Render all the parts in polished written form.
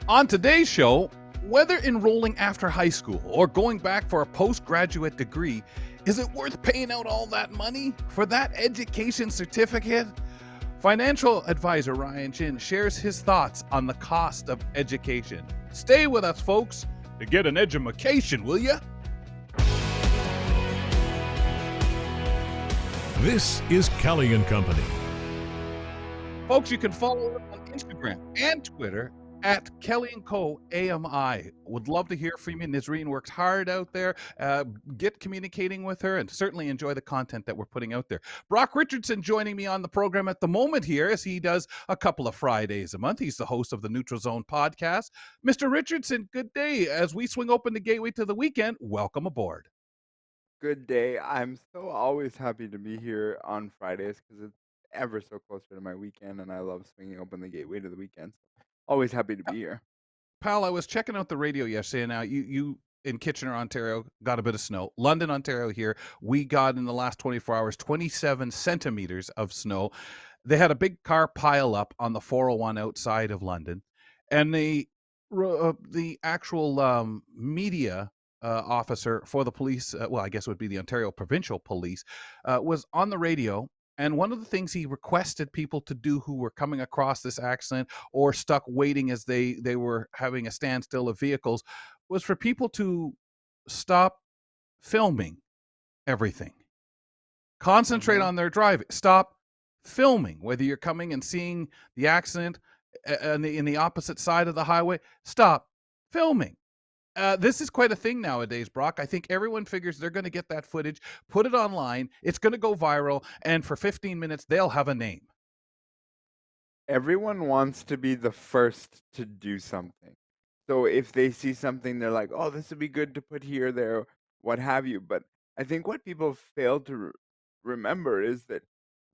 On today's show, whether enrolling after high school or going back for a postgraduate degree, is it worth paying out all that money for that education certificate? Financial advisor Ryan Chin shares his thoughts on the cost of education. Stay with us, folks, to get an edumacation, will you? This is Kelly and Company. Folks, you can follow us on Instagram and Twitter at Kelly and Co. AMI. Would love to hear from you. Nazreen works hard out there. Get communicating with her and certainly enjoy the content that we're putting out there. Brock Richardson joining me on the program at the moment here as he does a couple of Fridays a month. He's the host of the Neutral Zone podcast. Mr. Richardson, good day. As we swing open the gateway to the weekend, welcome aboard. Good day. I'm so always happy to be here on Fridays because it's ever so closer to my weekend, and I love swinging open the gateway to the weekend. So always happy to be here. Pal, I was checking out the radio yesterday. Now you in Kitchener, Ontario, got a bit of snow. London, Ontario, here we got in the last 24 hours 27 centimeters of snow. They had a big car pile up on the 401 outside of London, and the actual media officer for the police, well, I guess it would be the Ontario Provincial Police, was on the radio. And one of the things he requested people to do who were coming across this accident or stuck waiting as they were having a standstill of vehicles was for people to stop filming everything. Concentrate hmm on their driving. Stop filming, whether you're coming and seeing the accident in the opposite side of the highway. Stop filming. This is quite a thing nowadays, Brock. I think everyone figures they're going to get that footage, put it online, it's going to go viral, and for 15 minutes, they'll have a name. Everyone wants to be the first to do something. So if they see something, they're like, "Oh, this would be good to put here, there, what have you." But I think what people fail to remember is that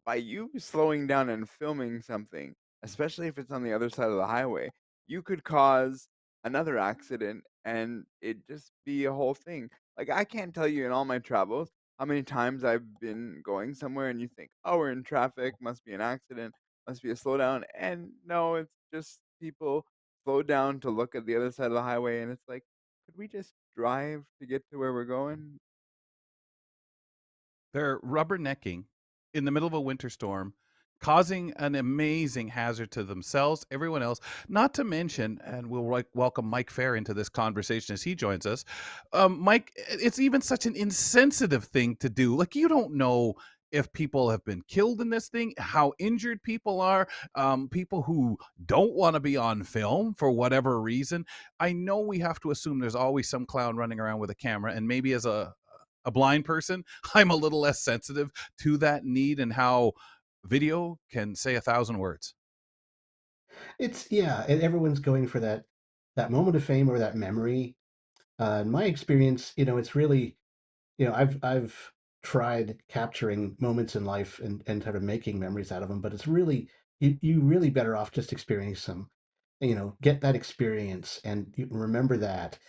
by you slowing down and filming something, especially if it's on the other side of the highway, you could cause another accident and it just be a whole thing. Like, I can't tell you in all my travels how many times I've been going somewhere and you think, oh, we're in traffic, must be an accident, must be a slowdown. And no, it's just people slow down to look at the other side of the highway. And it's like, could we just drive to get to where we're going? They're rubbernecking in the middle of a winter storm, causing an amazing hazard to themselves, everyone else. Not to mention, and we'll welcome Mike Feir into this conversation as he joins us. Mike, it's even such an insensitive thing to do. Like, you don't know if people have been killed in this thing, how injured people are, people who don't want to be on film for whatever reason. I know we have to assume there's always some clown running around with a camera, and maybe as a blind person, I'm a little less sensitive to that need and how video can say 1,000 words. It's yeah, and everyone's going for that moment of fame or that memory. In my experience, it's really, I've tried capturing moments in life and sort of making memories out of them, but it's really you really better off just experience them. Get that experience and you remember that.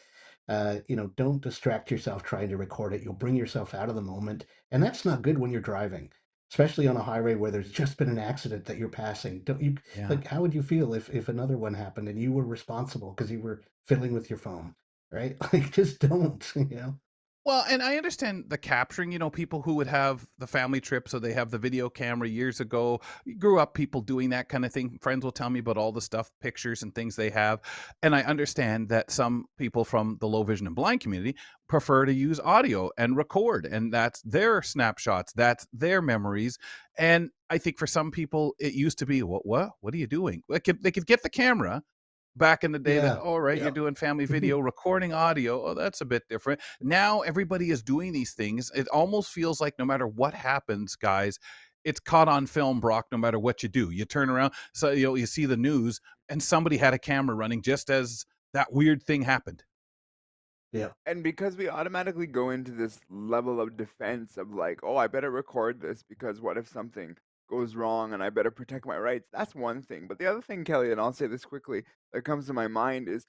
Don't distract yourself trying to record it. You'll bring yourself out of the moment, and that's not good when you're driving, especially on a highway where there's just been an accident that you're passing. Don't you Yeah. like? How would you feel if another one happened and you were responsible because you were fiddling with your phone, right? Like, just don't. Well, and I understand the capturing, people who would have the family trip, so they have the video camera years ago. You grew up people doing that kind of thing. Friends will tell me about all the stuff, pictures and things they have. And I understand that some people from the low vision and blind community prefer to use audio and record, and that's their snapshots, that's their memories. And I think for some people, it used to be, what are you doing? They could get the camera back in the day that, Yeah, all right, you're yeah. doing family video, recording audio. Oh, that's a bit different. Now everybody is doing these things. It almost feels like no matter what happens, guys, it's caught on film, Brock, no matter what you do. You turn around, so you see the news and somebody had a camera running just as that weird thing happened. Yeah. And because we automatically go into this level of defense of like, oh, I better record this because what if something goes wrong and I better protect my rights? That's one thing. But the other thing, Kelly, and I'll say this quickly, that comes to my mind is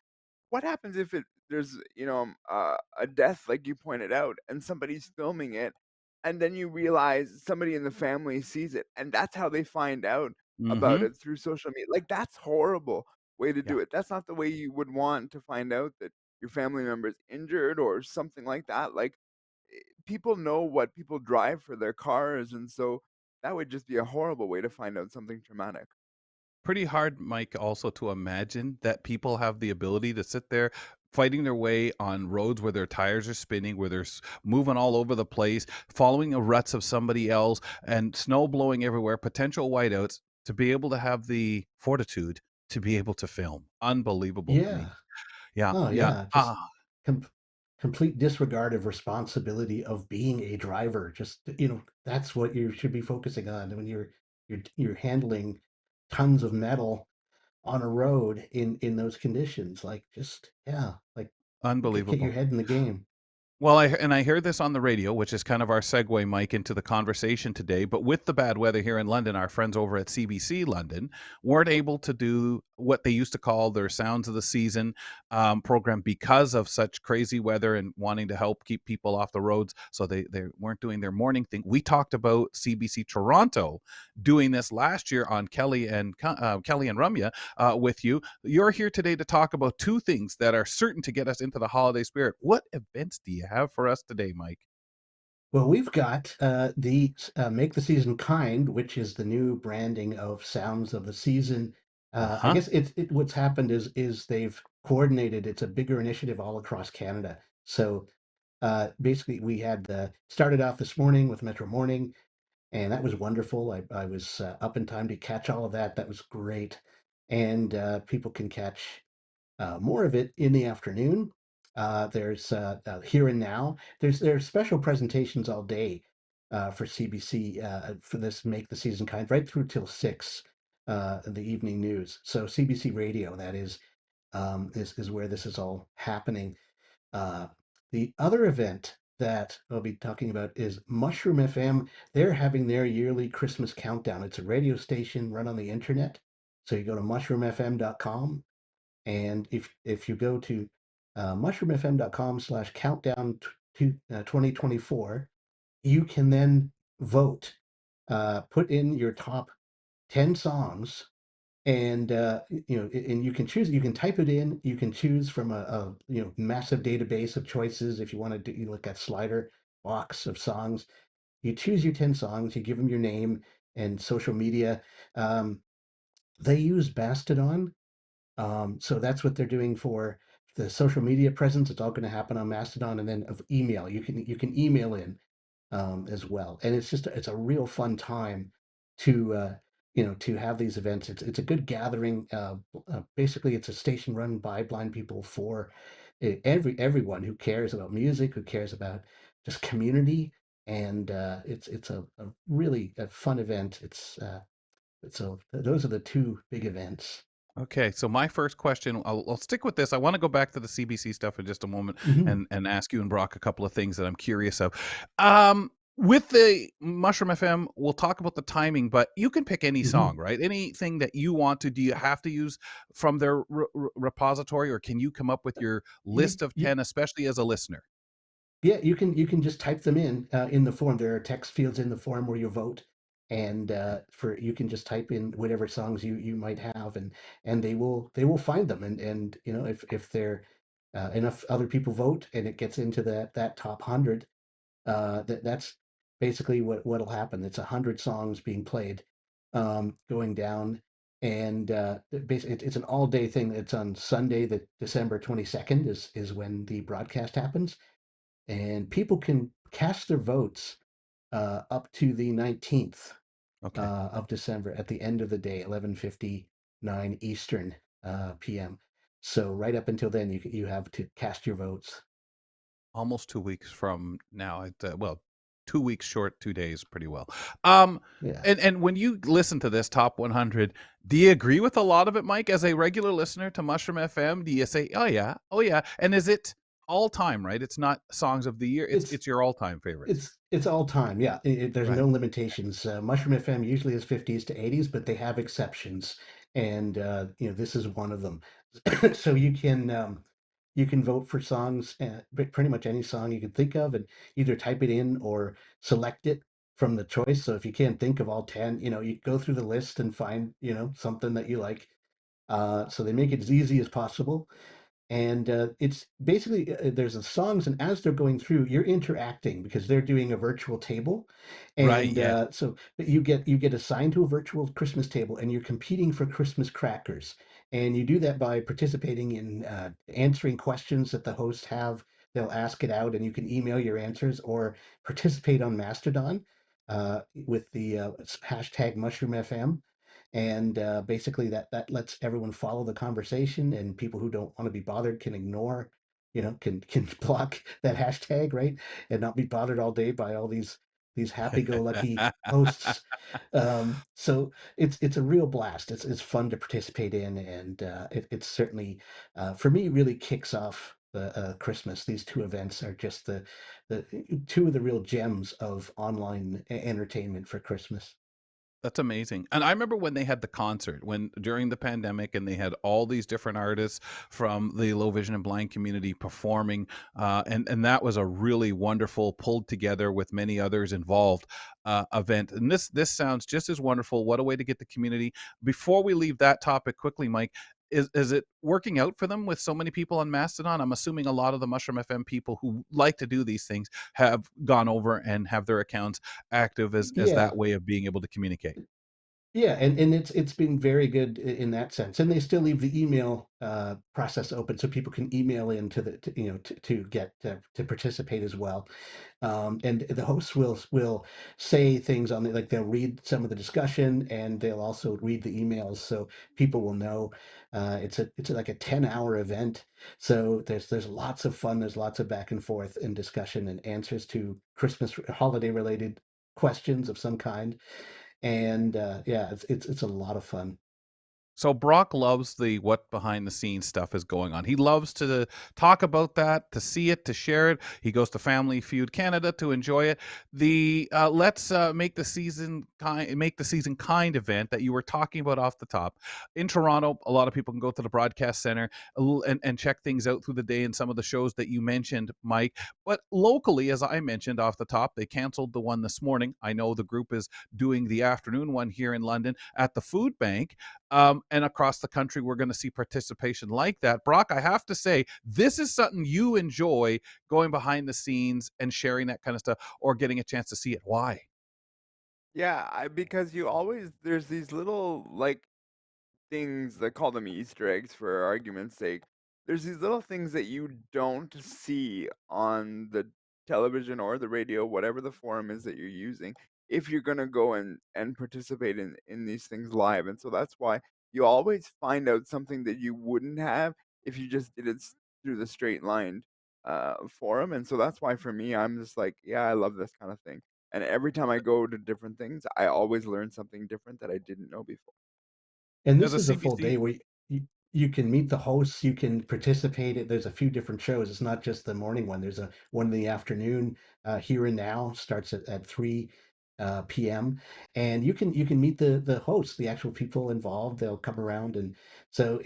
what happens if there's a death like you pointed out and somebody's filming it and then you realize somebody in the family sees it and that's how they find out about Mm-hmm. it through social media. Like that's horrible. way to Yeah. do it. That's not the way you would want to find out that your family member is injured or something like that. Like, people know what people drive for their cars, and so that would just be a horrible way to find out something traumatic. Pretty hard, Mike, also to imagine that people have the ability to sit there fighting their way on roads where their tires are spinning, where they're moving all over the place, following the ruts of somebody else, and snow blowing everywhere, potential whiteouts, to be able to have the fortitude to be able to film. Unbelievable to me. Yeah. Yeah, Oh, yeah. yeah. Just com complete disregard of responsibility of being a driver. Just, that's what you should be focusing on when you're handling tons of metal on a road in those conditions. Like, just, yeah, like, get your Unbelievable. head in the game. Well, I hear this on the radio, which is kind of our segue, Mike, into the conversation today. But with the bad weather here in London, our friends over at CBC London weren't able to do what they used to call their Sounds of the Season program because of such crazy weather and wanting to help keep people off the roads. So they weren't doing their morning thing. We talked about CBC Toronto doing this last year on Kelly and Rumya with you. You're here today to talk about two things that are certain to get us into the holiday spirit. What events do you have for us today, Mike? Well, we've got the Make the Season Kind, which is the new branding of Sounds of the Season. I Uh-huh. guess what's happened is they've coordinated. It's a bigger initiative all across Canada. So basically, we had started off this morning with Metro Morning, and that was wonderful. I was up in time to catch all of that. That was great, and people can catch more of it in the afternoon. There's Here and Now. There's special presentations all day for CBC for this Make the Season Kind right through till 6 in the evening news. So CBC Radio, that is where this is all happening. Uh, the other event that I'll be talking about is Mushroom FM. They're having their yearly Christmas countdown. It's a radio station run on the internet. So you go to mushroomfm.com, and if you go to mushroomfm.com/countdown to 2024, you can then vote, put in your top 10 songs, and and you can type it in. You can choose from a massive database of choices. If you want to do, you look at slider box of songs, you choose your 10 songs, you give them your name and social media. Um, they use Mastodon, so that's what they're doing for the social media presence. It's all going to happen on Mastodon, and then of email. You can email in as well, and it's a real fun time to to have these events. It's a good gathering. Basically, it's a station run by blind people for everyone who cares about music, who cares about just community, and it's a really a fun event. So those are the two big events. Okay, so my first question, I'll stick with this. I want to go back to the CBC stuff in just a moment Mhm. and ask you and Brock a couple of things that I'm curious of. With the Mushroom FM, we'll talk about the timing, but you can pick any Mhm. song, right? Anything that you want to. Do you have to use from their repository, or can you come up with your You, list of you, 10, especially as a listener? yeah, you can just type them in the form. There are text fields in the form where you vote, and for you can just type in whatever songs you might have, and they will find them. And if there enough other people vote and it gets into that top 100, that's basically what'll happen. It's 100 songs being played, going down, and basically it's an all day thing. It's on Sunday, the December 22nd is when the broadcast happens, and people can cast their votes up to the 19th Okay. of December at the end of the day, 11:59 Eastern p.m. So right up until then, you have to cast your votes. Almost 2 weeks from now. Well, 2 weeks short, 2 days, pretty well. Um, Yeah, and when you listen to this top 100, do you agree with a lot of it, Mike? As a regular listener to Mushroom FM, do you say, "Oh yeah, oh yeah"? And is it all time, right? It's not songs of the year. It's it's it's your all-time favorites, it's all time. Yeah, there's right? no limitations. Mushroom FM usually is 50s to 80s, but they have exceptions, and this is one of them. So you can vote for songs, pretty much any song you can think of, and either type it in or select it from the choice. So if you can't think of all 10, you go through the list and find something that you like. So they make it as easy as possible. And it's basically there's the songs, and as they're going through, you're interacting because they're doing a virtual table, Right, and yes. so but you get assigned to a virtual Christmas table, and you're competing for Christmas crackers, and you do that by participating in answering questions that the hosts have. They'll ask it out, and you can email your answers or participate on Mastodon with the hashtag Mushroom FM, and basically that lets everyone follow the conversation, and people who don't want to be bothered can ignore, can block that hashtag, right, and not be bothered all day by all these happy-go-lucky hosts. So it's a real blast. It's fun to participate in, and it's certainly for me really kicks off the Christmas. These two events are just the two of the real gems of online entertainment for Christmas. That's amazing. And I remember when they had the concert when during the pandemic and they had all these different artists from the low vision and blind community performing, and that was a really wonderful, pulled together with many others involved event. And this sounds just as wonderful. What a way to get the community. Before we leave that topic quickly, Mike, is it working out for them with so many people on Mastodon? I'm assuming a lot of the Mushroom FM people who like to do these things have gone over and have their accounts active as Yeah. that way of being able to communicate. Yeah, and it's been very good in that sense, and they still leave the email process open so people can email in to get to participate as well. And the hosts will say things on the, like they'll read some of the discussion, and they'll also read the emails so people will know. It's like a 10-hour event, so there's lots of fun. There's lots of back and forth and discussion and answers to Christmas holiday related questions of some kind, and yeah, it's a lot of fun. So Brock loves the what behind the scenes stuff is going on. He loves to talk about that, to see it, to share it. He goes to Family Feud Canada to enjoy it. The let's make the season kind event that you were talking about off the top in Toronto. A lot of people can go to the broadcast center and check things out through the day and some of the shows that you mentioned, Mike. But locally, as I mentioned off the top, they canceled the one this morning. I know the group is doing the afternoon one here in London at the food bank, and across the country, we're going to see participation like that. Brock, I have to say, this is something you enjoy going behind the scenes and sharing that kind of stuff or getting a chance to see it. Why? Yeah, because you always there's these little like things that call them Easter eggs for argument's sake. There's these little things that you don't see on the television or the radio, whatever the forum is that you're using, if you're gonna go and participate in these things live. And so that's why you always find out something that you wouldn't have if you just did it through the straight line forum. And so that's why for me, I'm just like, yeah, I love this kind of thing. And every time I go to different things, I always learn something different that I didn't know before. And As this a is a full CBC, day where you can meet the hosts, you can participate. There's a few different shows. It's not just the morning one. There's a one in the afternoon. Here and Now starts at 3 p.m. And you can meet the hosts, the actual people involved. They'll come around, and so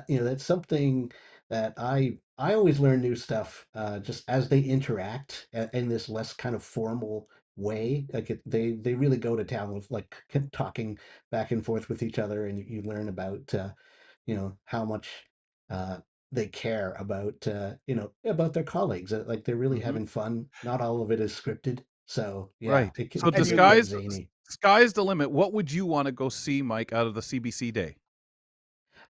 that's something that I always learn new stuff just as they interact in this less kind of formal way. Like they really go to town with like talking back and forth with each other, and you learn about how much uh, they care about their colleagues. Like they're really mhm, having fun. Not all of it is scripted, so yeah, right. it can, So it can And really you get zany. sky's the limit. What would you want to go see, Mike, out of the CBC day?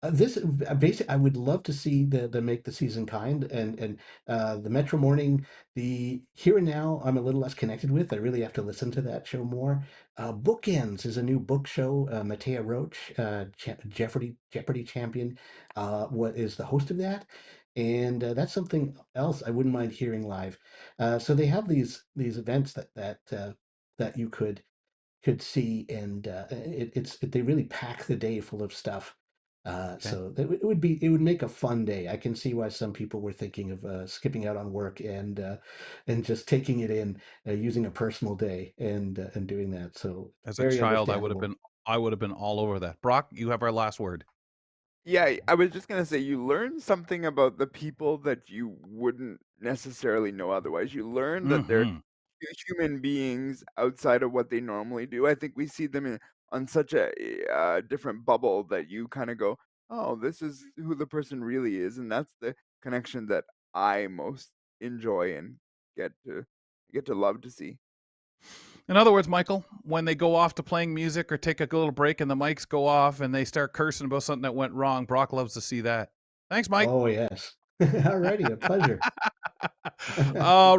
This basically, I would love to see the make the season kind, and the Metro Morning, the Here and Now. I'm a little less connected with. I really have to listen to that show more. Bookends is a new book show. Matea Roach, Jeopardy champion, what is the host of that, and that's something else I wouldn't mind hearing live. So they have these events that you could see, and they really pack the day full of stuff. Okay. So it would make a fun day. I can see why some people were thinking of skipping out on work and just taking it in, using a personal day and doing that. So As a very child, understandable. I would have been all over that. Brock, you have our last word. Yeah, I was just gonna say you learn something about the people that you wouldn't necessarily know otherwise. You learn that they're Mhm. human beings outside of what they normally do. I think we see them on such a different bubble that you kind of go. oh, this is who the person really is, and that's the connection that I most enjoy and get to get to love to see. In other words, Michael, when they go off to playing music or take a little break and the mics go off and they start cursing about something that went wrong, Brock loves to see that. Thanks, Mike. Oh, yes. Alrighty, a pleasure.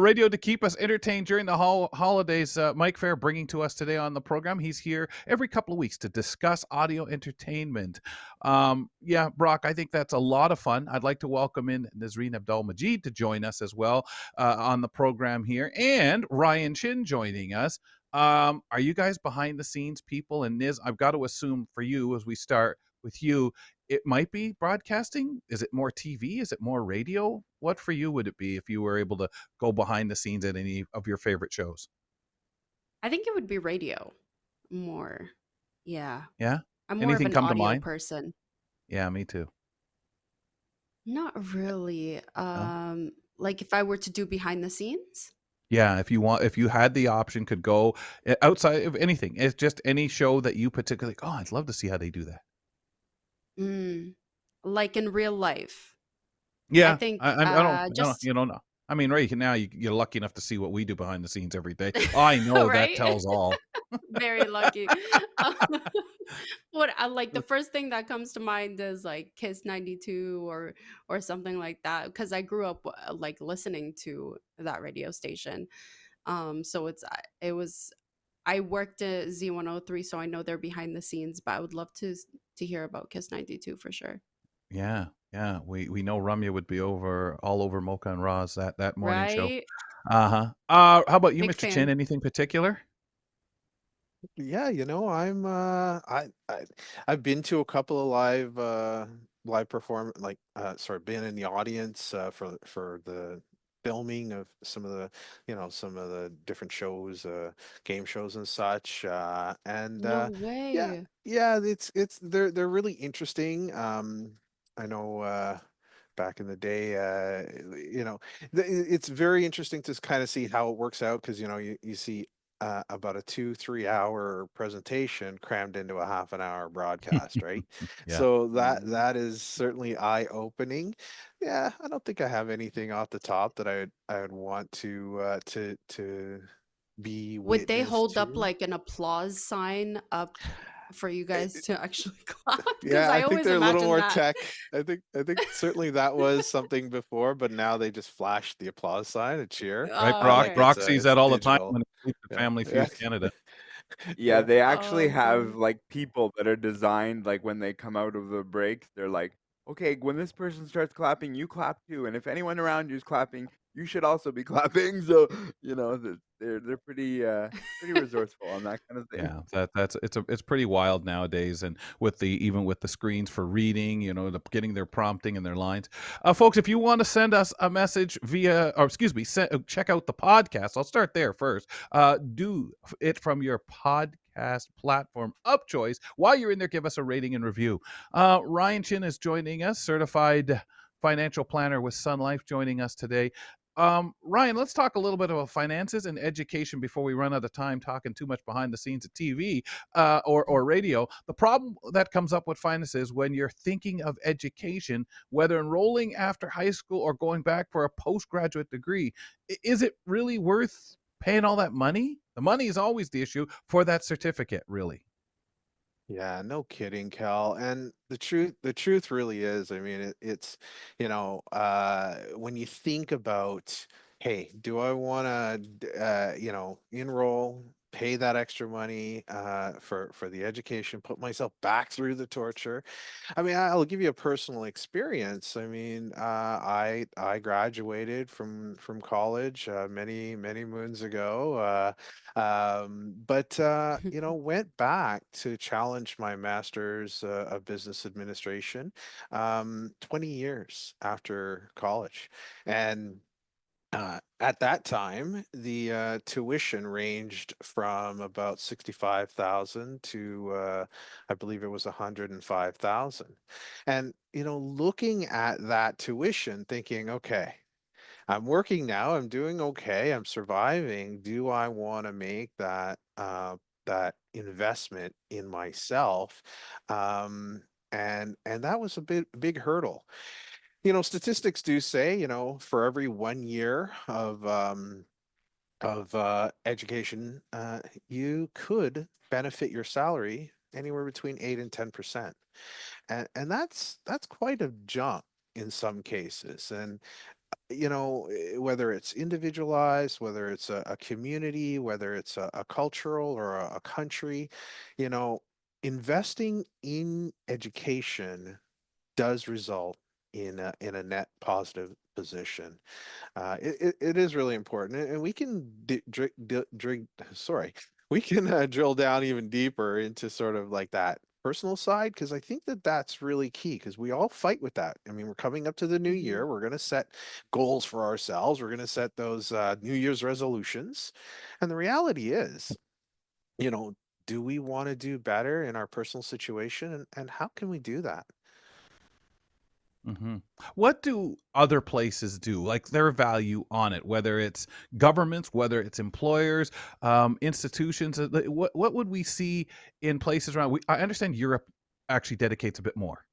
Radio to keep us entertained during the holidays. Mike Fair bringing to us today on the program. He's here every couple of weeks to discuss audio entertainment. Yeah, Brock, I think that's a lot of fun. I'd like to welcome in Nazreen Abdul Majid to join us as well on the program here, and Ryan Chin joining us. Are you guys behind the scenes people? And Niz, I've got to assume for you as we start with you, it might be broadcasting. Is it more TV? Is it more radio? What for you would it be if you were able to go behind the scenes at any of your favorite shows? I think it would be radio more. Yeah. Yeah? I'm more of Anything an come to audio mind? person. Yeah, me too. Not really. No? Like if I were to do behind the scenes? Yeah, if you had the option, could go outside of anything. It's just any show that you particularly, oh, I'd love to see how they do that. Mm, like in real life. I Yeah, think I don't, just you don't know. I mean, right now you're lucky enough to see what we do behind the scenes every day. I know that right? tells all. Very lucky. Uh, what I like the first thing that comes to mind is like Kiss 92 or something like that because I grew up like listening to that radio station. So it was I worked at Z103, so I know they're behind the scenes, but I would love to hear about Kiss 92 for sure. Yeah, yeah. We know Rumya would be over all over Mocha and Roz that morning show. Right? Uh-huh. How about you, Big Mr. Chin? fan. Anything particular? Yeah, I'm I've been to a couple of live perform like sorry, been in the audience for the filming of some of the some of the different shows, game shows and such. And No yeah, way. yeah, it's they're really interesting. I know back in the day, it's very interesting to kind of see how it works out because you see about a 2-3 hour presentation crammed into a half an hour broadcast, right? Yeah. So Mhm. that is certainly eye opening. Yeah, I don't think I have anything off the top that I would want to be Would they witness hold up to. like an applause sign up for you guys to actually clap? Because Yeah, I I think always they're a little imagine more that. tech. I think certainly that was something before, but now they just flash the applause sign and cheer, Right, Oh, Brock. like okay. Brock sees it's that all the time digital. when he sleeps at Yeah, Family yeah, Feud Canada. Yeah, yeah. they actually Oh, have, boy. like, people that are designed, like, when they come out of the breaks, they're like, "Okay, when this person starts clapping, you clap too, and if anyone around you is clapping, you should also be clapping." So, they're pretty resourceful on that kind of thing. Yeah, it's pretty wild nowadays, and with the even with the screens for reading, getting their prompting and their lines. Folks, if you want to send us a message via, or excuse me, check out the podcast. I'll start there first. Do it from your podcast platform of choice. While you're in there, give us a rating and review. Ryan Chin is joining us, certified financial planner with Sun Life, joining us today. Ryan, let's talk a little bit about finances and education before we run out of time talking too much behind the scenes of TV or radio. The problem that comes up with finances when you're thinking of education, whether enrolling after high school or going back for a postgraduate degree, is it really worth paying all that money? The money is always the issue for that certificate, really. Yeah, no kidding, Cal. And the truth really is, I mean, it's, when you think about, hey, do I want to, enroll, pay that extra money, for the education, put myself back through the torture? I mean, I'll give you a personal experience. I mean, I graduated from college many moons ago, but went back to challenge my master's of business administration 20 years after college, and at that time, the tuition ranged from about 65,000 to I believe it was 105,000. And looking at that tuition, thinking, okay, I'm working now, I'm doing okay, I'm surviving. Do I want to make that investment in myself? Um, and that was a big hurdle. Statistics do say, for every 1 year of education, you could benefit your salary anywhere between 8 and 10%, and that's quite a jump in some cases. And whether it's individualized, whether it's a community, whether it's a cultural or a country, you know, investing in education does result in a net positive position. It is really important, and we can sorry, we can drill down even deeper into sort of like that personal side, because I think that that's really key, because we all fight with that. I mean, we're coming up to the new Hmm. year. We're going to set goals for ourselves. We're going to set those New Year's resolutions, and the reality is, you know, do we want to do better in our personal situation, and how can we do that? Mhm. What do other places do? Like their value on it, whether it's governments, whether it's employers, institutions. What would we see in places around? I understand Europe actually dedicates a bit more.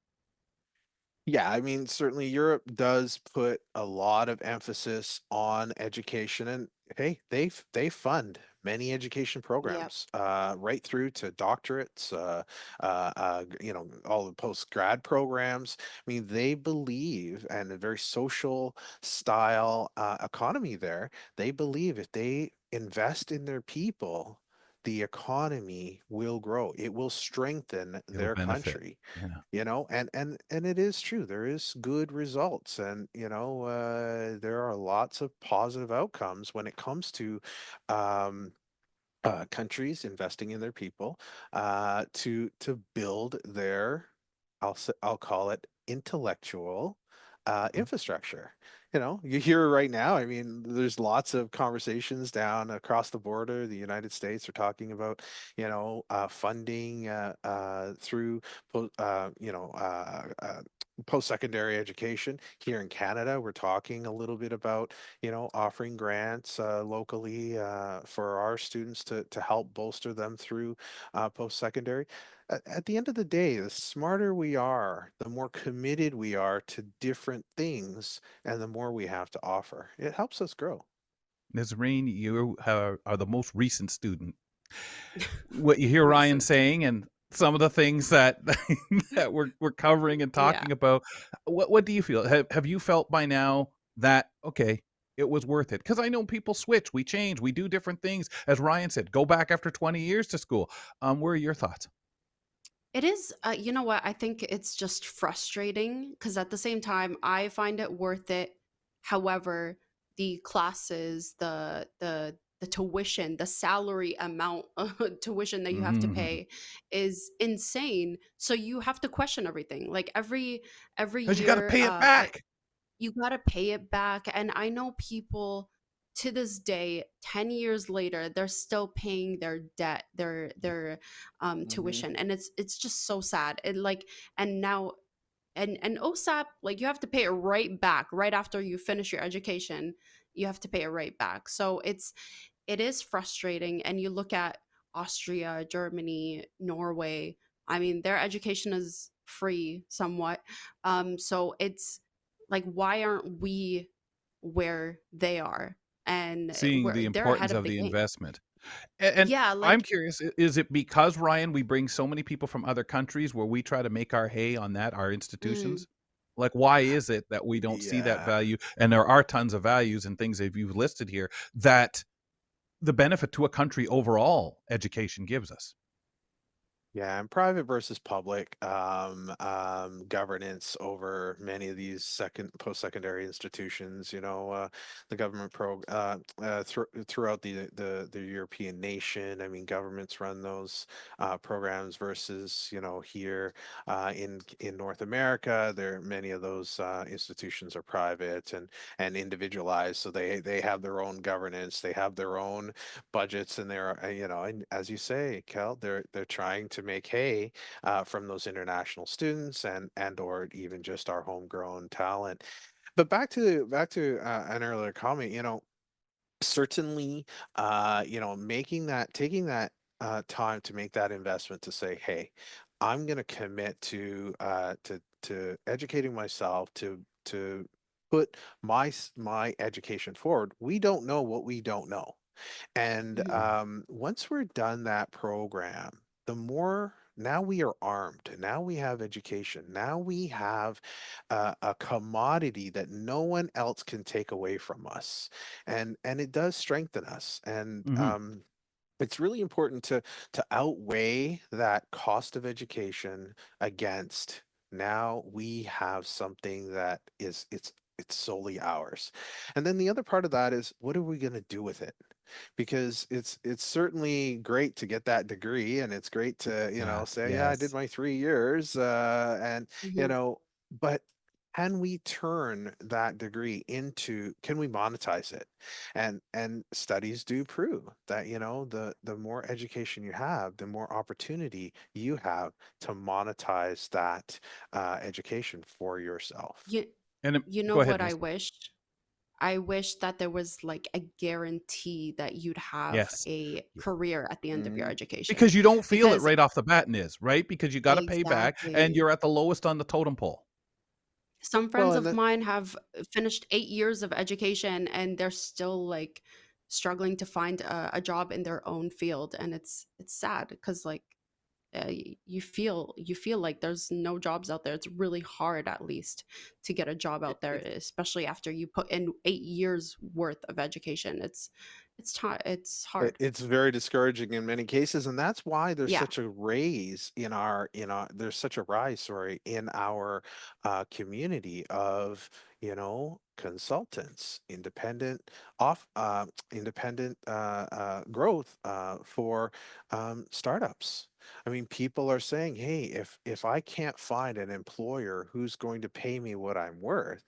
Yeah, I mean, certainly Europe does put a lot of emphasis on education, and hey, they fund many education Yep. programs, right through to doctorates, all the post grad programs. I mean, they believe, and a very social style economy there. They believe if they invest in their people, the economy will grow. It will strengthen It'll their benefit. country. Yeah. And it is true, there is good results, and there are lots of positive outcomes when it comes to um, countries investing in their people, to build their, I'll call it, intellectual Mhm. infrastructure. You hear right now. I mean, there's lots of conversations down across the border. The United States are talking about, funding through, po- uh, you know, uh, uh, post-secondary education. Here in Canada, we're talking a little bit about, offering grants locally for our students to help bolster them through post-secondary. At the end of the day, the smarter we are, the more committed we are to different things, and the more we have to offer. It helps us grow. Nazreen, you are the most recent student. What you hear Ryan Recent. saying and some of the things that that we're covering and Yeah. talking about, what do you feel? Have you felt by now that, okay, it was worth it? Because I know people switch, we change, we do different things. As Ryan said, go back after 20 years to school. What are your thoughts? It is, you know what? I think it's just frustrating because at the same time, I find it worth it. However, the classes, the tuition, the salary amount of tuition that you have to Because pay is insane. So you have to question everything. Like every you got to year, pay it back. you gotta pay it back. And I know people to this day, 10 years later, they're still paying their debt, their Hmm. tuition. And it's just so sad. And like, and now, and OSAP, like you have to pay it right back right after you finish your education. You have to pay it right back. So it is frustrating. And you look at Austria, Germany, Norway. I mean, their education is free somewhat. So it's like, why aren't we where they are? And Seeing the they're ahead importance of of the the game. investment. And Yeah, I'm like, curious, is it because, Ryan, we bring so many people from other countries where we try to make our hay on that, our mm, institutions? Like, why is it that we don't see that Yeah. value? And there are tons of values and things that you've listed here that the benefit to a country overall education gives us. Yeah, and private versus public governance over many of these post-secondary institutions. The government throughout the European nation. I mean, governments run those programs versus here in North America. There many of those institutions are private and individualized, so they have their own governance. They have their own budgets, and they're and as you say, Kel, they're trying to make hay from those international students and or even just our homegrown talent. But back to an earlier comment, certainly, making that taking that time to make that investment to say, hey, I'm going to commit to educating myself to put my education forward. We don't know what we don't know. And Mhm. once we're done that program, the more now we are armed. Now we have education. Now we have a commodity that no one else can take away from us, and it does strengthen us. And Hmm. it's really important to outweigh that cost of education against now we have something that is it's solely ours. And then the other part of that is what are we going to do with it? Because it's certainly great to get that degree, and it's great to, Yeah. say, yeah, I did Yes. my 3 years, and you Mhm. know, but can we turn that degree into, can we monetize it? And studies do prove that, the more education you have, the more opportunity you have to monetize that education for yourself. You And you know go ahead, what I Niz. wish? I wish that there was like a guarantee that you'd have Yes. a Yeah. career at the end of your Mm. education. Because you don't feel it Because right off the bat, Niz, right? Because you got to pay back, and exactly. you're at the lowest on the totem pole. Some Well, friends and of that mine have finished 8 years of education and they're still like struggling to find a job in their own field, and it's sad because like you feel like there's no jobs out there. It's really hard, at least, to get a job It, out there, it's especially after you put in 8 years worth of education. It's hard. it's very discouraging in many cases, and that's why there's Yeah. such a raise there's such a rise, sorry, in our community of consultants, independent growth for startups. I mean, people are saying, hey, if I can't find an employer who's going to pay me what I'm worth,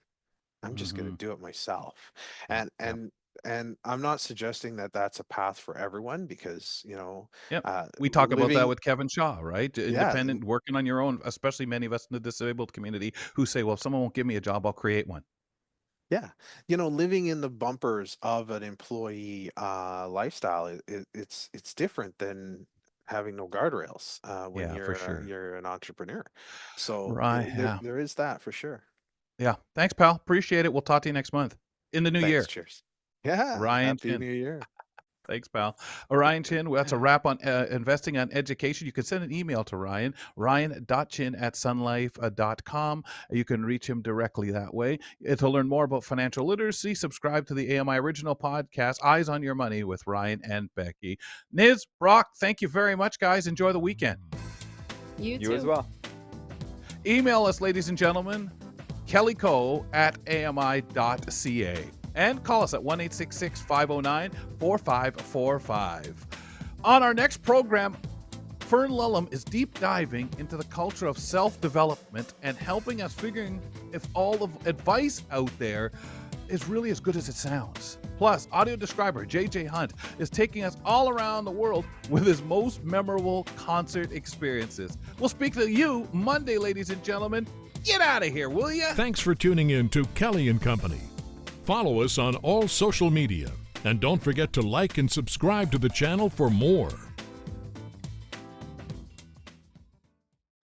I'm just going to Hmm. do it myself. Yep. And Yep. and and I'm not suggesting that that's a path for everyone, because Yep. uh, We talk about that living, with Kevin Shaw, right? yeah, Independent, working on your own, especially many of us in the disabled community who say, well, if someone won't give me a job, I'll create one. yeah, living in the bumpers of an employee lifestyle, it's different than having no guardrails when Yeah, for you're sure. you're an entrepreneur. So Right. there Yeah. there is that for sure. Yeah. Thanks, pal. Appreciate it. We'll talk to you next month in the new Thanks, year. cheers. Yeah, Ryan happy Chin. New Year. Thanks, pal. Ryan Chin, that's a wrap on investing on education. You can send an email to Ryan, ryan.chin@sunlife.com. You can reach him directly that way. To learn more about financial literacy, subscribe to the AMI original podcast, Eyes on Your Money with Ryan and Becky. Niz, Brock, thank you very much, guys. Enjoy the weekend. You you as too. well. Email us, ladies and gentlemen, kellyco@ami.ca. And call us at 1-866-509-4545. On our next program, Fern Lulham is deep diving into the culture of self-development and helping us figuring if all the advice out there is really as good as it sounds. Plus, audio describer JJ Hunt is taking us all around the world with his most memorable concert experiences. We'll speak to you Monday, ladies and gentlemen. Get out of here, will ya? Thanks for tuning in to Kelly and Company. Follow us on all social media, and don't forget to like and subscribe to the channel for more.